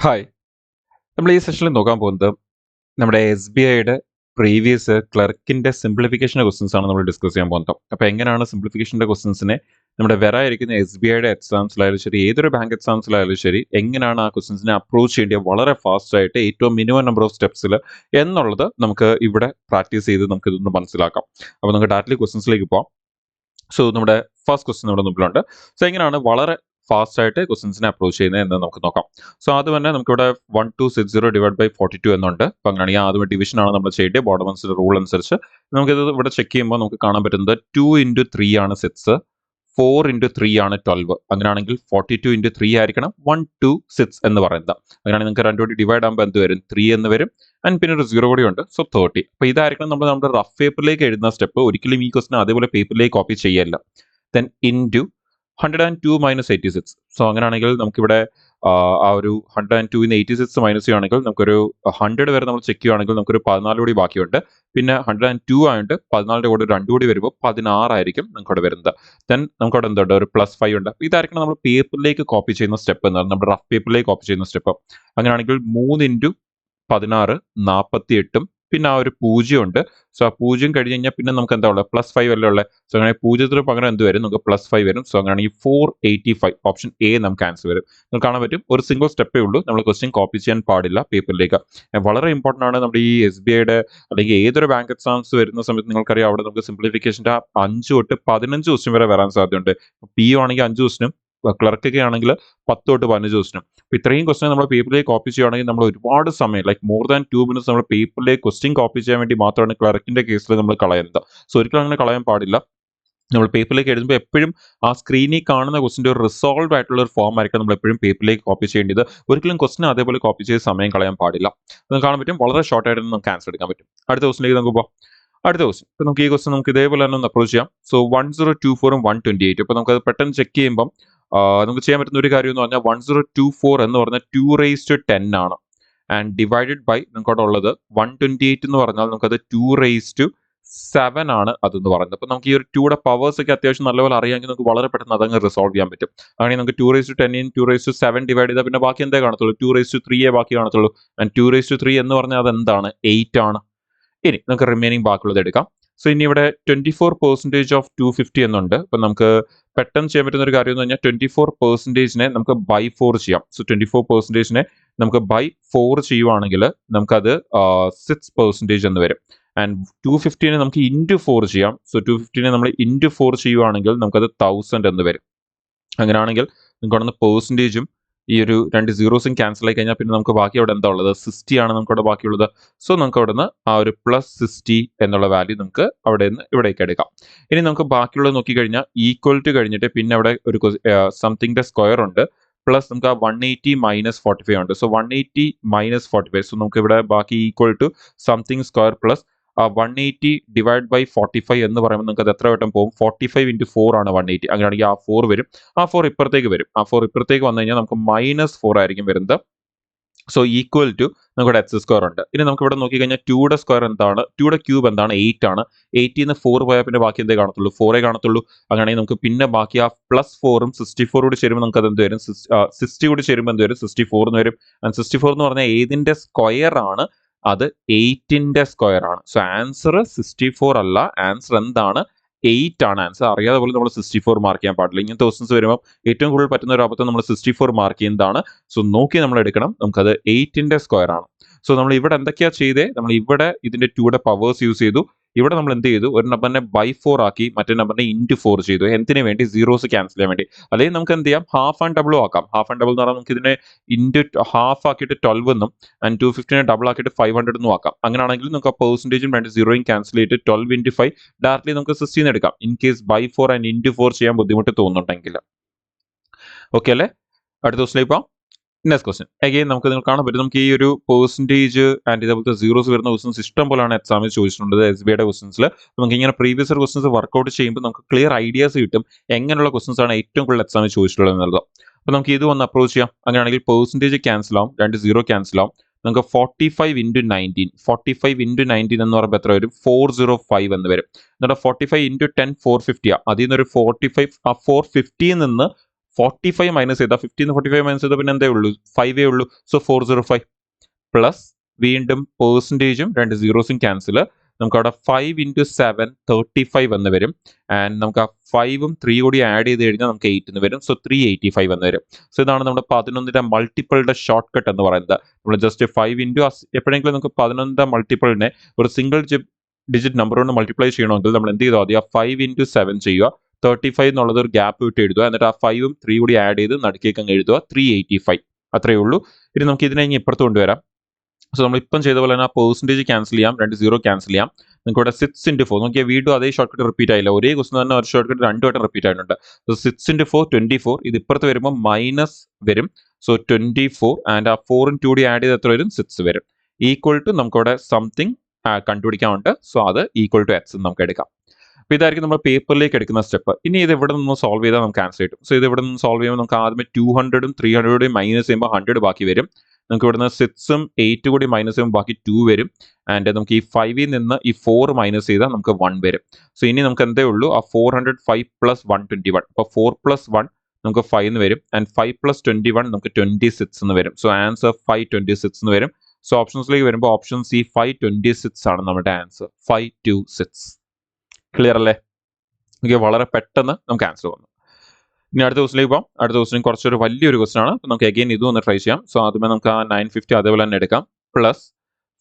Hi. നമ്മൾ ഈ സെഷനിൽ നോക്കാൻ പോകുന്നത് നമ്മുടെ എസ് ബി ഐയുടെ പ്രീവിയസ് ക്ലർക്കിന്റെ സിംപ്ലിഫിക്കേഷൻ്റെ ക്വസ്റ്റ്യൻസ് ആണ് നമ്മൾ ഡിസ്കസ് ചെയ്യാൻ പോകുന്നത്. അപ്പോൾ എങ്ങനെയാണ് സിംപ്ലിഫിക്കേഷൻ്റെ ക്വസ്റ്റ്യൻസിനെ നമ്മുടെ വരാനിരിക്കുന്ന എസ് ബി ഐയുടെ എക്സാംസിലായാലും ശരി, ഏതൊരു ബാങ്ക് എക്സാംസിലായാലും ശരി, എങ്ങനെയാണ് ആ ക്വസ്റ്റ്യൻസിനെ അപ്രോച്ച് ചെയ്യേണ്ടത് വളരെ ഫാസ്റ്റ് ആയിട്ട് ഏറ്റവും മിനിമം നമ്പർ ഓഫ് സ്റ്റെപ്സിൽ എന്നുള്ളത് നമുക്ക് ഇവിടെ പ്രാക്ടീസ് ചെയ്ത് നമുക്ക് ഇതൊന്ന് മനസ്സിലാക്കാം. അപ്പോൾ നമുക്ക് ഡയറക്റ്റ്ലി ക്വസ്റ്റ്യൻസിലേക്ക് പോകാം. സോ നമ്മുടെ ഫസ്റ്റ് ക്വസ്റ്റ്യൻ നമ്മുടെ മുമ്പിലുണ്ട്. സോ എങ്ങനെയാണ് വളരെ ഫാസ്റ്റ് ആയിട്ട് ക്വസ്റ്റ്യൻസിനെ അപ്രോച്ച് ചെയ്യുന്നത് എന്ന് നമുക്ക് നോക്കാം. സോ ആദ്യം തന്നെ നമുക്കിവിടെ 1260 ഡിവൈഡ് ബൈ 42 എന്നുണ്ട്. അപ്പോൾ അങ്ങനെയാണെങ്കിൽ ആദ്യം ഡിവിഷൻ ആണ് നമ്മൾ ചെയ്യേണ്ടത് ബോർഡമൻസിന്റെ റൂൾ അനുസരിച്ച്. നമുക്കിത് ഇവിടെ ചെക്ക് ചെയ്യുമ്പോൾ നമുക്ക് കാണാൻ പറ്റുന്നത് 2 into 3 ആണ് 6, 4 into 3 ആണ് 12. അങ്ങനെയാണെങ്കിൽ 42 into 3 ആയിരിക്കണം 126 എന്ന് പറയുന്നത്. അങ്ങനെയാണെങ്കിൽ നിങ്ങൾക്ക് രണ്ടുകൂടി ഡിവൈഡ് ആകുമ്പോൾ എന്ത് വരും? 3 എന്ന് വരും. ആൻഡ് പിന്നെ ഒരു 0 കൂടി ഉണ്ട്. സോ 30. അപ്പോൾ ഇതായിരിക്കണം നമ്മൾ നമ്മുടെ റഫ് പേപ്പറിലേക്ക് എഴുതുന്ന സ്റ്റെപ്പ്. ഒരിക്കലും ഈ ക്വസ്റ്റൻ അതേപോലെ പേപ്പറിലേക്ക് കോപ്പി ചെയ്യല്ല. Then into 102 minus 86. സോ അങ്ങനെയാണെങ്കിൽ നമുക്കിവിടെ ആ ഒരു 102 86 മൈനസ് ചെയ്യുകയാണെങ്കിൽ നമുക്കൊരു 100 വരെ നമ്മൾ ചെക്ക് ചെയ്യുകയാണെങ്കിൽ നമുക്കൊരു 14 കൂടി ബാക്കിയുണ്ട്. പിന്നെ 102 ആയിട്ട് 14ന്റെ കൂടെ 2 കൂടി വരുമ്പോൾ 16 ആയിരിക്കും നമുക്കവിടെ വരുന്നത്. ദെൻ നമുക്കവിടെ എന്തുണ്ട്? ഒരു +5 ഉണ്ട്. ഇതായിരിക്കണം നമ്മൾ പേപ്പറിലേക്ക് കോപ്പി ചെയ്യുന്ന സ്റ്റെപ്പ് എന്ന് പറയുന്നത്, നമ്മുടെ റഫ് പേപ്പറിലേക്ക് കോപ്പി ചെയ്യുന്ന സ്റ്റെപ്പ്. അങ്ങനെയാണെങ്കിൽ 3 ഇൻറ്റു 16 48 പിന്നെ ആ ഒരു 0 ഉണ്ട്. സോ ആ 0 കഴിഞ്ഞ് കഴിഞ്ഞാൽ പിന്നെ നമുക്ക് എന്താ ഉള്ളത്? +5 അല്ലേ ഉള്ളത്. സോ അങ്ങനെ 0 പകരം എന്ത് വരും? നമുക്ക് +5 വരും. സോ അങ്ങനെയാണെങ്കിൽ 485 ഓപ്ഷൻ എ നമുക്ക് ആൻസർ വരും. നിങ്ങൾക്ക് കാണാൻ പറ്റും ഒരു സിംഗിൾ സ്റ്റെപ്പേ ഉള്ളൂ. നമ്മൾ ക്വസ്റ്റ്യൻ കോപ്പി ചെയ്യാൻ പാടില്ല പേപ്പറിലേക്ക്. വളരെ ഇമ്പോർട്ടൻ്റ് ആണ്. നമ്മുടെ ഈ എസ് ബി ഐയുടെ അല്ലെങ്കിൽ ഏതൊരു ബാങ്ക് എക്സാംസ് വരുന്ന സമയത്ത് നിങ്ങൾക്കറിയാം അവിടെ നമുക്ക് സിംപ്ലിഫിക്കേഷൻ്റെ 5 തൊട്ട് 15 ക്വസ്റ്റ്യൻ വരെ വരാൻ സാധ്യതയുണ്ട്. പി ആണെങ്കിൽ 5 ക്വസ്റ്റിനും ക്ലർക്കൊക്കെ ആണെങ്കിൽ 10 തൊട്ട് 15 ക്വസ്റ്റിനും. അപ്പോൾ ഇത്രയും ക്വസ്റ്റൻ നമ്മൾ പേപ്പറിലേക്ക് കോപ്പി ചെയ്യുകയാണെങ്കിൽ നമ്മൾ ഒരുപാട് സമയം ലൈക്ക് മോർ ദാൻ 2 മിനിറ്റ്സ് നമ്മൾ പേപ്പറിലേക്ക് ക്വസ്റ്റ്യൻ കോപ്പി ചെയ്യാൻ വേണ്ടി മാത്രമാണ് ക്ലർക്കിന്റെ കേസിൽ നമ്മൾ കളയുന്നത്. സോ ഒരിക്കലും അങ്ങനെ കളയാൻ പാടില്ല. നമ്മൾ പേപ്പറിലേക്ക് എഴുതുമ്പോൾ എപ്പോഴും ആ സ്ക്രീനിൽ കാണുന്ന ക്വസ്റ്റിൻ്റെ ഒരു റിസോൾവ് ആയിട്ടുള്ള ഒരു ഫോം ആയിരിക്കും നമ്മൾ എപ്പോഴും പേപ്പറിലേക്ക് കോപ്പി ചെയ്യേണ്ടത്. ഒരിക്കലും ക്വസ്റ്റൻ അതേപോലെ കോപ്പി ചെയ്ത് സമയം കളയാൻ പാടില്ല. നമുക്ക് കാണാൻ പറ്റും വളരെ ഷോർട്ട് ആയിട്ട് നമുക്ക് ആൻസർ എടുക്കാൻ പറ്റും. അടുത്ത ക്വസ്റ്റിലേക്ക് നമുക്ക് പോകാം. അടുത്ത ക്വസ്റ്റൻ ഇപ്പോൾ നമുക്ക് ഈ ക്വസ്റ്റൻ നമുക്ക് ഇതേപോലെ തന്നെ ഒന്ന് അപ്രോച്ച് ചെയ്യാം. സോ 1024 128. ഇപ്പോൾ നമുക്കത് പെട്ടെന്ന് ചെക്ക് ചെയ്യുമ്പം നമുക്ക് ചെയ്യാൻ പറ്റുന്ന ഒരു കാര്യം എന്ന് പറഞ്ഞാൽ 1024 എന്ന് പറഞ്ഞാൽ 2^10 ആണ്. ആൻഡ് ഡിവൈഡഡ് ബൈ നമുക്കവിടെ ഉള്ളത് 128 എന്ന് പറഞ്ഞാൽ നമുക്കത് 2^7 ആണ് അതെന്ന് പറയുന്നത്. അപ്പോൾ നമുക്ക് ഈ ഒരു 2യുടെ പവേഴ്സ് ഒക്കെ അത്യാവശ്യം നല്ലപോലെ അറിയാമെങ്കിൽ നമുക്ക് വളരെ പെട്ടെന്ന് അതങ്ങ് റിസോൾവ് ചെയ്യാൻ പറ്റും. അങ്ങനെ നമുക്ക് 2^10 2^7 ഡിവൈഡ് ചെയ്താൽ പിന്നെ ബാക്കി എന്തേ കാണത്തുള്ളൂ? 2^3 ബാക്കി കാണത്തുള്ളൂ. ആൻഡ് 2^3 എന്ന് പറഞ്ഞാൽ അത് എന്താണ്? 8 ആണ്. ഇനി നമുക്ക് റിമൈനിങ് ബാക്കിയുള്ളത് എടുക്കാം. സോ ഇനി ഇവിടെ 24% ഓഫ് 250 എന്നുണ്ട്. അപ്പം നമുക്ക് പെട്ടെന്ന് ചെയ്യാൻ പറ്റുന്ന ഒരു കാര്യം എന്ന് പറഞ്ഞാൽ 24%നെ നമുക്ക് ബൈ 4 ചെയ്യാം. സോ 24%നെ നമുക്ക് ബൈ 4 ചെയ്യുവാണെങ്കിൽ നമുക്കത് 6% എന്ന് വരും. ആൻഡ് 250നെ നമുക്ക് ഇൻറ്റു 4 ചെയ്യാം. സോ 250നെ നമ്മൾ ഇൻറ്റു 4 ചെയ്യുവാണെങ്കിൽ നമുക്കത് 1000 എന്ന് വരും. അങ്ങനെയാണെങ്കിൽ നിങ്ങൾക്ക് അവിടെ നിന്ന് പെർസെൻറ്റേജും ഈ ഒരു 2 സീറോസും ക്യാൻസൽ ആയി കഴിഞ്ഞാൽ പിന്നെ നമുക്ക് ബാക്കി അവിടെ എന്താ ഉള്ളത്? 60 ആണ് നമുക്കവിടെ ബാക്കിയുള്ളത്. സോ നമുക്ക് അവിടെ നിന്ന് ആ ഒരു +60 എന്നുള്ള വാല്യൂ നമുക്ക് അവിടെ നിന്ന് ഇവിടേക്ക് എടുക്കാം. ഇനി നമുക്ക് ബാക്കിയുള്ളത് നോക്കിക്കഴിഞ്ഞാൽ ഈക്വൽ ടു കഴിഞ്ഞിട്ട് പിന്നെ അവിടെ ഒരു സംതിങ്ങിന്റെ സ്ക്വയർ ഉണ്ട്. പ്ലസ് നമുക്ക് ആ 180 മൈനസ് 45 ഉണ്ട്. So 180 minus 45. സോ നമുക്ക് ഇവിടെ ബാക്കി equal to something square plus 180 divide by 45 എന്ന് പറയുമ്പോൾ നിങ്ങൾക്ക് അത് എത്ര വട്ടം പോകും? 45 into 4 ആണ് 180. അങ്ങനെയാണെങ്കിൽ ആ 4 വരും. ആ 4 ഇപ്പുറത്തേക്ക് വരും. ആ 4 ഇപ്പുറത്തേക്ക് വന്നു കഴിഞ്ഞാൽ നമുക്ക് -4 ആയിരിക്കും വരുന്നത്. സോ ഈക്വൽ ടു നമുക്കിവിടെ x² ഉണ്ട്. ഇനി നമുക്ക് ഇവിടെ നോക്കിക്കഴിഞ്ഞാൽ 2യുടെ സ്ക്വയർ എന്താണ്? 2യുടെ ക്യൂബ് എന്താണ്? 8 ആണ്. 8 നിന്ന് 4 പോയാൽ പിന്നെ ബാക്കി എന്തേ കാണത്തുള്ളൂ? 4 കാണത്തുള്ളൂ. അങ്ങനെയാണെങ്കിൽ നമുക്ക് പിന്നെ ബാക്കി ആ +4ഉം 64 കൂടി ചേരുമ്പോൾ നമുക്ക് അത് എന്ത് വരും? 60 കൂടി ചേരുമ്പോൾ എന്ത് വരും? 64 എന്ന് വരും. ആൻഡ് 64 എന്ന് പറഞ്ഞാൽ ഏതിന്റെ സ്ക്വയർ ആണ്? അത് 8ന്റെ സ്ക്വയർ ആണ്. സോ ആൻസർ 64 അല്ല. ആൻസർ എന്താണ്? 8 ആണ് ആൻസർ. അറിയാതെ പോലും നമ്മൾ 64 മാർക്ക് ചെയ്യാൻ പാടില്ല. ഇങ്ങനത്തെ ക്വസ്റ്റൻസ് വരുമ്പോൾ ഏറ്റവും കൂടുതൽ പറ്റുന്ന ഒരു അബദ്ധം നമ്മൾ 64 മാർക്ക് ചെയ്യുന്നതാണ്. സോ നോക്കി നമ്മൾ എടുക്കണം. നമുക്കത് 8ന്റെ സ്ക്വയർ ആണ്. സോ നമ്മൾ ഇവിടെ എന്തൊക്കെയാ ചെയ്തേ? നമ്മൾ ഇവിടെ ഇതിന്റെ 2യുടെ പവേഴ്സ് യൂസ് ചെയ്തു. ഇവിടെ നമ്മൾ എന്ത് ചെയ്തു? ഒരു നമ്പറിനെ ബൈ 4 ആക്കി മറ്റേ നമ്പറിനെ ഇൻറ്റു 4 ചെയ്തു. എന്തിനു വേണ്ടി? സീറോസ് ക്യാൻസൽ ചെയ്യാൻ വേണ്ടി. അല്ലെങ്കിൽ നമുക്ക് എന്ത് ചെയ്യാം? ഹാഫ് ആൻഡ് ഡബിളും ആക്കാം. ഹാഫ് ആൻഡ് ഡബിൾ എന്ന് പറഞ്ഞാൽ നമുക്ക് ഇതിനെ ഇൻറ്റു ഹാഫ് ആക്കിയിട്ട് 12 എന്നും ആൻഡ് 250നെ ഡബിൾ ആക്കിയിട്ട് 500 എന്നും ആക്കാം. അങ്ങനെയാണെങ്കിൽ നമുക്ക് ആ പെർസെൻറ്റേജും 2 സീറോയും ക്യാൻസൽ ചെയ്തിട്ട് 12 into 5 ഡയറക്റ്റ്ലി നമുക്ക് 16 എടുക്കാം. In case by 4 and into 4 ചെയ്യാൻ ബുദ്ധിമുട്ട് തോന്നുന്നുണ്ടെങ്കിൽ. ഓക്കെ അല്ലേ? അടുത്ത ക്വസ്റ്റിലേക്ക് പോകാം. നെക്സ്റ്റ് ക്വസ്റ്റൻ അഗെയിൻ നമുക്ക് നിങ്ങൾ കാണാൻ പറ്റും. നമുക്ക് ഈ ഒരു പെർസെൻറ്റേജ് ആൻഡ് ഇതേപോലത്തെ സീറോസ് വരുന്ന ക്വസ്റ്റൻസ് ഇഷ്ടം പോലെയാണ് എക്സാമിൽ ചോദിച്ചിട്ടുള്ളത് എസ് ബി ഐയുടെ ക്വസ്റ്റൻസിൽ. നമുക്ക് ഇങ്ങനെ പ്രീവിയസ് ക്വസ്റ്റൻസ് വർക്കൗട്ട് ചെയ്യുമ്പോൾ നമുക്ക് ക്ലിയർ ഐഡിയാസ് കിട്ടും എങ്ങനെയുള്ള ക്വസ്റ്റൻസ് ആണ് ഏറ്റവും കൂടുതൽ എക്സാമിൽ ചോദിച്ചിട്ടുള്ളത് എന്നുള്ളത്. അപ്പോൾ നമുക്ക് ഇത് ഒന്ന് അപ്രോച്ച് ചെയ്യാം. അങ്ങനെയാണെങ്കിൽ പെർസെൻറ്റേജ് ക്യാൻസൽ ആവും, 2 സീറോ ക്യാൻസൽ ആവും. നമുക്ക് 45 into 19 45 into 19 എന്ന് പറയുമ്പോൾ എത്ര വരും? 405 എന്ന് വരും. എന്നിട്ട് 45 into 10 450 അതിൽ നിന്നൊരു 45 ആ 450 നിന്ന് 45 മൈനസ് ചെയ്താൽ 15 45 മൈനസ് ചെയ്താൽ പിന്നെ എന്തേ ഉള്ളൂ 5 ഉള്ളൂ. സോ 405 പ്ലസ് വീണ്ടും പെർസെൻറ്റേജും രണ്ട് സീറോസും ക്യാൻസൽ. നമുക്ക് അവിടെ 5 ഇൻറ്റു 7 35 എന്ന് വരും. ആൻഡ് നമുക്ക് ആ 5ഉം 3 കൂടി ആഡ് ചെയ്ത് കഴിഞ്ഞാൽ നമുക്ക് 8 എന്ന് വരും. സോ 385 എന്ന് വരും. സോ ഇതാണ് നമ്മുടെ 11ന്റെ മൾട്ടിപ്പിളുടെ ഷോർട്ട് കട്ട് എന്ന് പറയുന്നത്. നമ്മൾ ജസ്റ്റ് 5 ഇൻറ്റു എപ്പോഴെങ്കിലും നമുക്ക് 11ന്റെ മൾട്ടിപ്പിളിനെ ഒരു സിംഗിൾ ഡിജിറ്റ് നമ്പർ കൊണ്ട് മൾട്ടിപ്ലൈ ചെയ്യണമെങ്കിൽ നമ്മൾ എന്ത് ചെയ്താൽ മതി, ആ 5 ഇൻറ്റു 7 ചെയ്യുക, 35 എന്നുള്ളത് ഒരു ഗ്യാപ്പ് വിട്ട് എഴുതുക, എന്നിട്ട് ആ 5ഉം 3 കൂടി ആഡ് ചെയ്ത് നടുക്കേക്ക് അങ്ങ് എഴുതുക, 385. അത്രയേ ഉള്ളൂ. ഇനി നമുക്ക് ഇതിനെ ഇനി ഇപ്പുറത്ത് കൊണ്ടുവരാം. സോ നമ്മൾ ഇപ്പം ചെയ്ത പോലെ തന്നെ ആ പെർസെൻറ്റേജ് ക്യാൻസൽ ചെയ്യാം, രണ്ട് സീറോ ക്യാൻസൽ ചെയ്യാം. നിങ്ങൾക്ക് ഇവിടെ 6 ഇൻറ്റു 4 നോക്കിയാൽ വീണ്ടും അതേ ഷോർട്ട് കട്ട് റിപ്പീറ്റ് ആയില്ല. ഒരേ ക്വസ്റ്റൻ തന്നെ ഒരു ഷോർട്ട് കട്ട് രണ്ടു വട്ടം റിപ്പീറ്റ് ആയിട്ടുണ്ട്. So 6 into 4 24. ഇത് ഇപ്പുറത്ത് വരുമ്പോൾ മൈനസ് വരും. സോ 24 ആൻഡ് ആ 4ഉം 2 കൂടി ആഡ് ചെയ്ത് എത്ര വരും, 6 വരും. ഈക്വൽ ടു നമുക്കവിടെ സംതിങ് കണ്ടുപിടിക്കാനുണ്ട്. സോ അത് ഈക്വൽ ടു എക്സ് നമുക്ക് എടുക്കാം. അപ്പോൾ ഇതായിരിക്കും നമ്മൾ പേപ്പറിലേക്ക് എടുക്കുന്ന സ്റ്റെപ്പ്. ഇനി ഇത് ഇവിടെ നിന്ന് സോൾവ് ചെയ്താൽ നമുക്ക് ആൻസർ കിട്ടും. സോ ഇത് ഇവിടെ നിന്ന് സോൾവ് ചെയ്യുമ്പോൾ നമുക്ക് ആദ്യമേ 200ഉം 300ഉം മൈനസ് ചെയ്യുമ്പോൾ 100 ബാക്കി വരും. നമുക്ക് ഇവിടുന്ന് 6ഉം 8 കൂടി മൈനസ് ചെയ്യുമ്പോൾ ബാക്കി 2 വരും. ആൻഡ് നമുക്ക് ഈ 5ൽ നിന്ന് ഈ 4 മൈനസ് ചെയ്താൽ നമുക്ക് 1 വരും. സോ ഇനി നമുക്ക് എന്തേ ഉള്ളൂ, ആ 405 പ്ലസ് 121. അപ്പോൾ 4 പ്ലസ് 1 നമുക്ക് 5 എന്ന് വരും. ആൻഡ് 5 പ്ലസ് 21 നമുക്ക് 26 എന്ന് വരും. സോ ആൻസർ 526 എന്ന് വരും. സോ ഓപ്ഷൻസിലേക്ക് വരുമ്പോൾ ഓപ്ഷൻ സി 526 ആണ് നമ്മുടെ ആൻസർ. 526. ക്ലിയർ അല്ലേ? ഓക്കെ, വളരെ പെട്ടെന്ന് നമുക്ക് ആൻസർ വന്നു. ഇനി അടുത്ത ക്വസ്റ്റിലേക്ക് പോകാം. അടുത്ത ക്വസ്റ്റിന് കുറച്ചൊരു വലിയൊരു ക്വസ്റ്റൻ ആണ്. നമുക്ക് അഗെയിൻ ഇതും ഒന്ന് ട്രൈ ചെയ്യാം. സോ ആദ്യമേ നമുക്ക് ആ 950 അതേപോലെ തന്നെ എടുക്കാം. Plus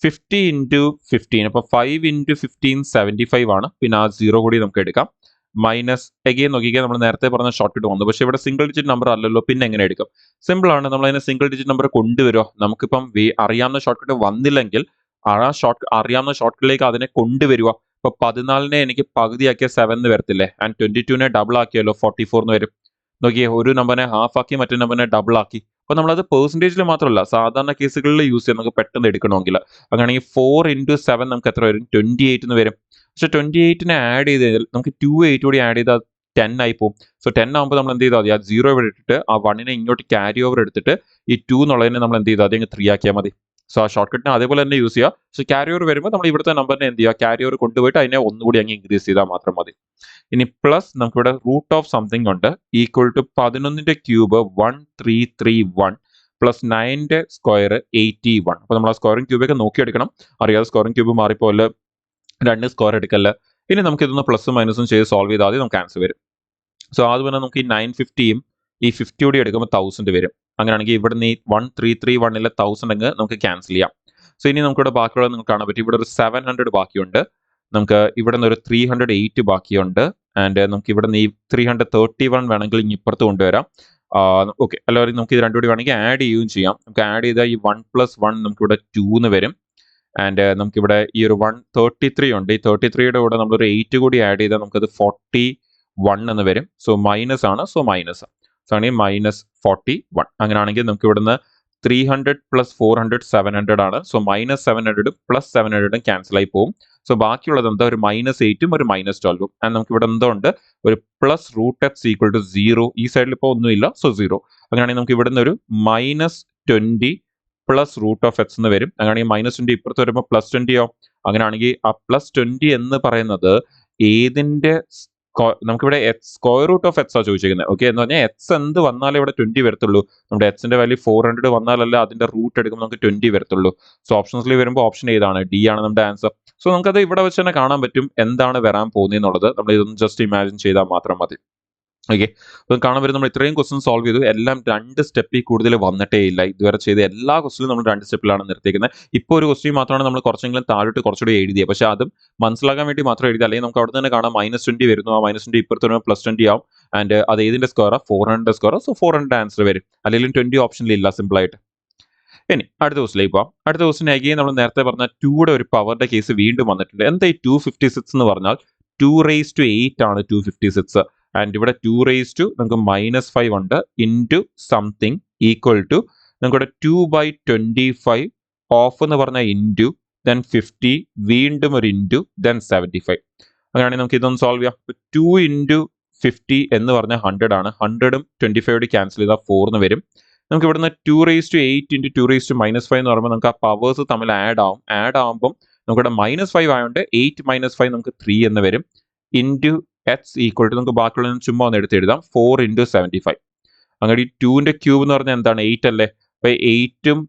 50 into 15. അപ്പോൾ 5 ഇൻറ്റു 15 75 ആണ്. പിന്നെ ആ 0 കൂടി നമുക്ക് എടുക്കാം. മൈനസ് അഗെയിൻ നോക്കിക്കാൻ നമ്മൾ നേരത്തെ പറഞ്ഞ ഷോർട്ട് കട്ട് വന്നു. പക്ഷേ ഇവിടെ സിംഗിൾ ഡിജിറ്റ് നമ്പർ അല്ലല്ലോ, പിന്നെ എങ്ങനെ എടുക്കും? സിമ്പിൾ ആണ്. നമ്മൾ അതിനെ സിംഗിൾ ഡിജിറ്റ് നമ്പർ കൊണ്ടുവരുമോ? നമുക്കിപ്പം അറിയാവുന്ന ഷോർട്ട് കട്ട് വന്നില്ലെങ്കിൽ അറിയാവുന്ന ഷോർട്ട് കട്ടിലേക്ക് അതിനെ കൊണ്ടുവരിക. ഇപ്പൊ 14നെ എനിക്ക് പകുതിയാക്കിയ 7 വരത്തില്ലേ? ആൻഡ് 22നെ ഡബിൾ ആക്കിയല്ലോ, 44 എന്ന് വരും. നോക്കിയേ, ഒരു നമ്പറിനെ ഹാഫ് ആക്കി മറ്റേ നമ്പറിനെ ഡബിൾ ആക്കി. അപ്പൊ നമ്മളത് പെർസെൻറ്റേജിൽ മാത്രമല്ല, സാധാരണ കേസുകളിൽ യൂസ് ചെയ്യാം നമുക്ക് പെട്ടെന്ന് എടുക്കണമെങ്കിൽ. അങ്ങനെയാണെങ്കിൽ 4 ഇൻറ്റു 7 നമുക്ക് എത്ര വരും? 28 എന്ന് വരും. പക്ഷെ 28നെ ആഡ് ചെയ്ത് കഴിഞ്ഞാൽ നമുക്ക് 28 കൂടി ആഡ് ചെയ്താൽ 10 ആയി പോകും. സോ 10 ആകുമ്പോൾ നമ്മൾ എന്ത് ചെയ്താൽ മതി, ആ 0 ഇവിടെ ഇട്ടിട്ട് ആ 1നെ ഇങ്ങോട്ട് ക്യാരി ഓവർ എടുത്തിട്ട് ഈ 2 എന്നുള്ളതിനെ നമ്മൾ എന്ത് ചെയ്താൽ മതി, 3 ആക്കിയാൽ മതി. സോ ആ ഷോർട്ട് കട്ടിനെ അതേപോലെ തന്നെ യൂസ് ചെയ്യുക. സോ ക്യാരി ഓവർ വരുമ്പോൾ നമ്മൾ ഇവിടുത്തെ നമ്പറിനെ എന്ത് ചെയ്യുക, ക്യാരി ഓവർ കൊണ്ടുപോയിട്ട് അതിനെ ഒന്നുകൂടി അങ്ങ് ഇൻക്രീസ് ചെയ്താൽ മാത്രം മതി. ഇനി പ്ലസ് നമുക്കിവിടെ റൂട്ട് ഓഫ് സംതിങ് ഉണ്ട്, ഈക്വൽ ടു 11ന്റെ ക്യൂബ് 1331 പ്ലസ് 9ന്റെ സ്ക്വയർ 81. അപ്പോൾ നമ്മൾ ആ സ്ക്വയറിംഗ് ക്യൂബൊക്കെ നോക്കിയെടുക്കണം. അറിയാതെ സ്ക്വയറിംഗ് ക്യൂബ് മാറിപ്പോലെ 2 സ്ക്വയർ എടുക്കല്ല. ഇനി നമുക്ക് ഇതൊന്ന് പ്ലസും മൈനസും ചെയ്ത് സോൾവ് ചെയ്താൽ മതി, നമുക്ക് ആൻസർ വരും. സോ ആദ്യം തന്നെ നമുക്ക് ഈ 950യും ഈ 50 കൂടി എടുക്കുമ്പോൾ 1000 വരും. അങ്ങനെയാണെങ്കിൽ ഇവിടുന്ന് ഈ 1331ലെ 1000 അങ്ങ് നമുക്ക് ക്യാൻസൽ ചെയ്യാം. സോ ഇനി നമുക്കിവിടെ ബാക്കിയുള്ളത് നിങ്ങൾക്ക് കാണാൻ പറ്റും. ഇവിടെ ഒരു 700 ബാക്കിയുണ്ട്. നമുക്ക് ഇവിടെ നിന്ന് ഒരു 308 ബാക്കിയുണ്ട്. ആൻഡ് നമുക്ക് ഇവിടെ നിന്ന് ഈ 331 വേണമെങ്കിൽ ഇനി ഇപ്പുറത്ത് കൊണ്ടുവരാം. ഓക്കെ, അല്ലെങ്കിൽ നമുക്ക് ഇത് രണ്ടുകൂടി വേണമെങ്കിൽ ആഡ് ചെയ്യുകയും ചെയ്യാം. നമുക്ക് ആഡ് ചെയ്താൽ ഈ 1 + 1 നമുക്കിവിടെ 2 എന്ന് വരും. ആൻഡ് നമുക്കിവിടെ ഈ ഒരു 133 ഉണ്ട്. ഈ 33യുടെ കൂടെ നമ്മളൊരു 8 കൂടി ആഡ് ചെയ്താൽ നമുക്കത് 41 എന്ന് വരും. സോ മൈനസ് ആണ്. സോ മൈനസ് ആണെങ്കിൽ -41. അങ്ങനെയാണെങ്കിൽ നമുക്ക് ഇവിടുന്ന് 300 + 400 700 ആണ്. സോ -700 + 700 ക്യാൻസൽ ആയി പോകും. സോ ബാക്കിയുള്ളത് എന്താ, ഒരു -8ഉം ഒരു -12ഉം. ആൻഡ് നമുക്ക് ഇവിടെ എന്തോ ഉണ്ട്, ഒരു പ്ലസ് √x ഈക്വൽ ടു 0. ഈ സൈഡിൽ ഇപ്പോൾ ഒന്നുമില്ല. സോ 0. അങ്ങനെയാണെങ്കിൽ നമുക്ക് ഇവിടുന്ന് ഒരു -20 പ്ലസ് √x എന്ന് വരും. അങ്ങനെയാണെങ്കിൽ -20 ഇപ്പുറത്ത് വരുമ്പോൾ +20 അങ്ങനെയാണെങ്കിൽ ആ +20 എന്ന് പറയുന്നത് ഏതിന്റെ നമുക്കിവിടെ സ്ക്വയർ റൂട്ട് ഓഫ് എക്സ് ആ ചോദിച്ചിരിക്കുന്നത്. ഓക്കെ, എന്ന് പറഞ്ഞാൽ എക്സ് എന്ത് വന്നാലേ ഇവിടെ 20 വരത്തുള്ളൂ. നമ്മുടെ എക്സിന്റെ വാല്യൂ 400 വന്നാലല്ല അതിന്റെ റൂട്ട് എടുക്കുമ്പോൾ നമുക്ക് 20 വരത്തുള്ളൂ. സോ ഓപ്ഷൻസിൽ വരുമ്പോൾ ഓപ്ഷൻ ഏതാണ്? ഡി ആണ് നമ്മുടെ ആൻസർ. സോ നമുക്കത് ഇവിടെ വെച്ച് തന്നെ കാണാൻ പറ്റും എന്താണ് വരാൻ പോകുന്നതെന്നുള്ളത്. നമ്മൾ ഇതൊന്ന് ജസ്റ്റ് ഇമാജിൻ ചെയ്താൽ മാത്രം മതി. ഓക്കെ, അപ്പം കാണാൻ വരും നമ്മൾ ഇത്രയും ക്വസ്റ്റൻ സോൾവ് ചെയ്തു. എല്ലാം 2 സ്റ്റെപ്പിൽ കൂടുതൽ വന്നിട്ടേ ഇല്ല. ഇതുവരെ ചെയ്ത എല്ലാ ക്വസ്റ്റിനും നമ്മൾ 2 സ്റ്റെപ്പിലാണ് നിർത്തിയിരിക്കുന്നത്. ഇപ്പോൾ ഒരു ക്വസ്റ്റ്യൻ മാത്രമാണ് നമ്മൾ കുറച്ചെങ്കിലും താഴോട്ട് കുറച്ചുകൂടി എഴുതിയത്. പക്ഷേ അതും മനസ്സിലാക്കാൻ വേണ്ടി മാത്രം എഴുതി. അല്ലെങ്കിൽ നമുക്ക് അവിടെ തന്നെ കാണാം -20 വരുന്നു. ആ -20 ഇപ്പുറത്ത് വരുമ്പോൾ +20 ആവും. ആൻഡ് അത് ഏതിന്റെ സ്ക്വയറാണ്? 400 സ്ക്വയർ. സോ 400 ആൻസർ വരും. അല്ലെങ്കിൽ 20 ഓപ്ഷനിലില്ല, സിമ്പിളായിട്ട്. ഇനി അടുത്ത ക്വസ്റ്റിലേക്ക് പോകാം. അടുത്ത ക്വസ്റ്റിന് അഗെയിൻ നമ്മൾ നേരത്തെ പറഞ്ഞ 2യുടെ ഒരു പവറിന്റെ കേസ് വീണ്ടും വന്നിട്ടുണ്ട്. എന്താ ഈ 256 എന്ന് പറഞ്ഞാൽ 2⁸ ആണ് 256. ആൻഡ് ഇവിടെ 2 നമുക്ക് -5 ഉണ്ട് ഇൻറ്റു സംതിങ് ഈക്വൽ ടു നമുക്കിവിടെ 2/25 ഓഫ് എന്ന് പറഞ്ഞാൽ ഇൻറ്റു ദെൻ 50 വീണ്ടും ഒരു ഇൻറ്റു ദെൻ 75. അങ്ങനെയാണെങ്കിൽ നമുക്ക് ഇതൊന്ന് സോൾവ് ചെയ്യാം. 2 ഇൻറ്റു 50 എന്ന് പറഞ്ഞാൽ 100 ആണ്. 100ഉം 25 ക്യാൻസൽ ചെയ്താൽ 4 എന്ന് വരും. നമുക്ക് ഇവിടുന്ന് 2⁸ ഇൻറ്റു 2⁻5 എന്ന് പറയുമ്പോൾ നമുക്ക് ആ പവേഴ്സ് തമ്മിൽ ആഡ് ആവുമ്പം നമുക്കിവിടെ -5 ആയതുകൊണ്ട് 8 - 5 നമുക്ക് 3 എന്ന് വരും. ഇൻറ്റു x ഈക്വൽ ടു നമുക്ക് ബാക്കിയുള്ള ചുമ്മാ ഒന്ന് എടുത്ത് എഴുതാം 4 × 75. അങ്ങനെ ഈ 2ന്റെ ക്യൂബ് എന്ന് പറഞ്ഞാൽ എന്താണ് 8 അല്ലേ? അപ്പോൾ 8ഉം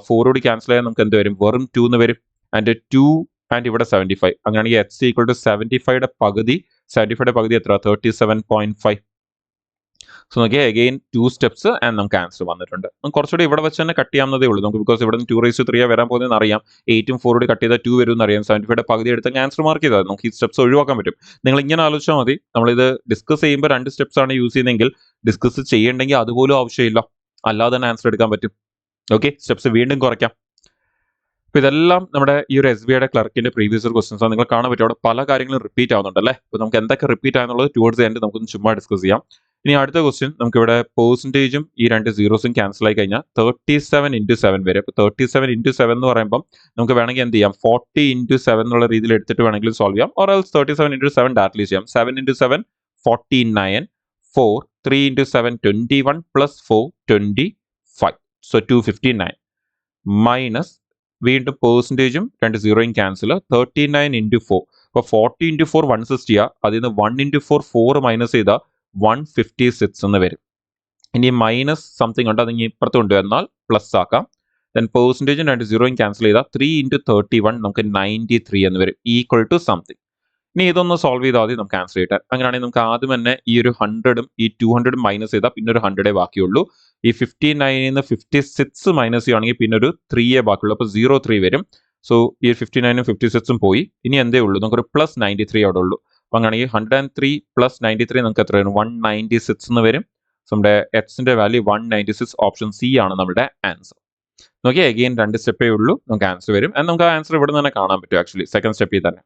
4 ക്യാൻസൽ ചെയ്യാൻ നമുക്ക് എന്ത് വരും? വെറും 2 എന്ന് വരും. ആൻഡ് 2 ആൻഡ് ഇവിടെ 75. അങ്ങനെയാണെങ്കിൽ എച്ച് ഈക്വൽ ടു 75യുടെ പകുതി. 75യുടെ പകുതി എത്ര? 37.5. സോ നോക്കിയാൽ അഗെയിൻ 2 സ്റ്റെപ്സ് ആൻഡ് നമുക്ക് ആൻസർ വന്നിട്ടുണ്ട്. നമുക്ക് കുറച്ചുകൂടി ഇവിടെ വെച്ച് തന്നെ കട്ട് ചെയ്യാവുന്നതേ ഉള്ളൂ. നമുക്ക് ബിക്കോസ് ഇവിടെ നിന്ന് 2⁻3 വരാൻ പോകുന്നതെന്ന് അറിയാം. 8ഉം 4 കട്ട് ചെയ്താൽ 2 വരും എന്നറിയാം. 75യുടെ പകുതി എടുത്ത് ആൻസർ മാർക്ക് ചെയ്താൽ നമുക്ക് ഈ സ്റ്റെപ്സ് ഒഴിവാക്കാൻ പറ്റും. നിങ്ങൾ ഇങ്ങനെ ആലോചിച്ചാൽ മതി. നമ്മളിത് ഡിസ്കസ് ചെയ്യുമ്പോൾ 2 സ്റ്റെപ്സ് ആണ് യൂസ് ചെയ്യുന്നതെങ്കിൽ ഡിസ്കസ് ചെയ്യണമെങ്കിൽ അതുപോലും ആവശ്യമില്ല. അല്ലാതെ തന്നെ ആൻസർ എടുക്കാൻ പറ്റും. ഓക്കെ, സ്റ്റെപ്സ് വീണ്ടും കുറയ്ക്കാം. അപ്പോൾ ഇതെല്ലാം നമ്മുടെ ഈ ഒരു SBIയുടെ ക്ലർക്കിന്റെ പ്രീവിയസ് ക്വസ്റ്റൻസ് ആണ്. നിങ്ങൾ കാണാൻ പറ്റും അവിടെ പല കാര്യങ്ങളും റിപ്പീറ്റ് ആവുന്നുണ്ടല്ലേ. അപ്പോൾ നമുക്ക് എന്തൊക്കെ റിപ്പീറ്റ് ആയെന്നുള്ളത് ടുവേർഡ്സ് എൻഡ് നമുക്കൊന്ന് ചുമ്മാ ഡിസ്കസ് ചെയ്യാം. ഇനി അടുത്ത ക്വസ്റ്റ്യൻ നമുക്കിവിടെ പെർസെൻറ്റേജും ഈ 2 സീറോസും ക്യാൻസൽ ആയി കഴിഞ്ഞാൽ 37 × 7 വരെ. അപ്പോൾ 37 × 7 എന്ന് പറയുമ്പോൾ നമുക്ക് വേണമെങ്കിൽ എന്ത് ചെയ്യാം? 40 × 7 എന്നുള്ള രീതിയിൽ എടുത്തിട്ട് വേണമെങ്കിൽ സോൾവ് ചെയ്യാം. ഓർ എൽസ് 37 × 7 ഡയറക്ട്ലി ചെയ്യാം. 7 × 7 49, 4 3 × 7 21 പ്ലസ് 4 25. സോ 259 മൈനസ് വീണ്ടും പെർസെൻറ്റേജും 2 സീറോയും ക്യാൻസൽ. 39 × 4. അപ്പോൾ 40 × 4 160. അതിൽ നിന്ന് 1 × 4 4 മൈനസ് ചെയ്താൽ 156 എന്ന് വരും. ഇനി മൈനസ് സംതിങ് ഉണ്ട്, അത് ഇനി ഇപ്പുറത്ത് കൊണ്ടുവന്നാൽ പ്ലസ് ആക്കാം. ദെൻ പെർസെൻറ്റേജും 2 സീറോയും ക്യാൻസൽ ചെയ്താൽ 3 × 31 നമുക്ക് 93 എന്ന് വരും, ഈക്വൽ ടു സംതിങ്. ഇനി ഇതൊന്ന് സോൾവ് ചെയ്താൽ മതി നമുക്ക് ആൻസർ കിട്ടാൻ. അങ്ങനെയാണെങ്കിൽ നമുക്ക് ആദ്യം തന്നെ ഈ ഒരു 100ഉം ഈ 200ഉം മൈനസ് ചെയ്താൽ പിന്നെ ഒരു 100 ബാക്കിയുള്ളൂ. ഈ 59ൽ നിന്ന് 56 മൈനസ് ചെയ്യുകയാണെങ്കിൽ പിന്നെ ഒരു 3 ബാക്കിയുള്ളൂ. അപ്പോൾ 03 വരും. സോ ഈ 59ഉം 56ഉം പോയി. ഇനി എന്തേ ഉള്ളൂ? നമുക്കൊരു പ്ലസ് 93 അവിടെ ഉള്ളൂ. അപ്പോൾ അങ്ങനെയാണെങ്കിൽ 103 പ്ലസ് 93 നമുക്ക് എത്ര വരും? 196 എന്ന് വരും. സോ നമ്മുടെ എക്സിന്റെ വാല്യൂ 196. ഓപ്ഷൻ സി ആണ് നമ്മുടെ ആൻസർ. നോക്കിയാൽ അഗെയിൻ 2 സ്റ്റെപ്പേ ഉള്ളൂ, നമുക്ക് ആൻസർ വരും. ആൻഡ് നമുക്ക് ആ ആൻസർ ഇവിടെ നിന്ന് തന്നെ കാണാൻ പറ്റും ആക്ച്വലി സെക്കൻഡ് സ്റ്റെപ്പിൽ തന്നെ.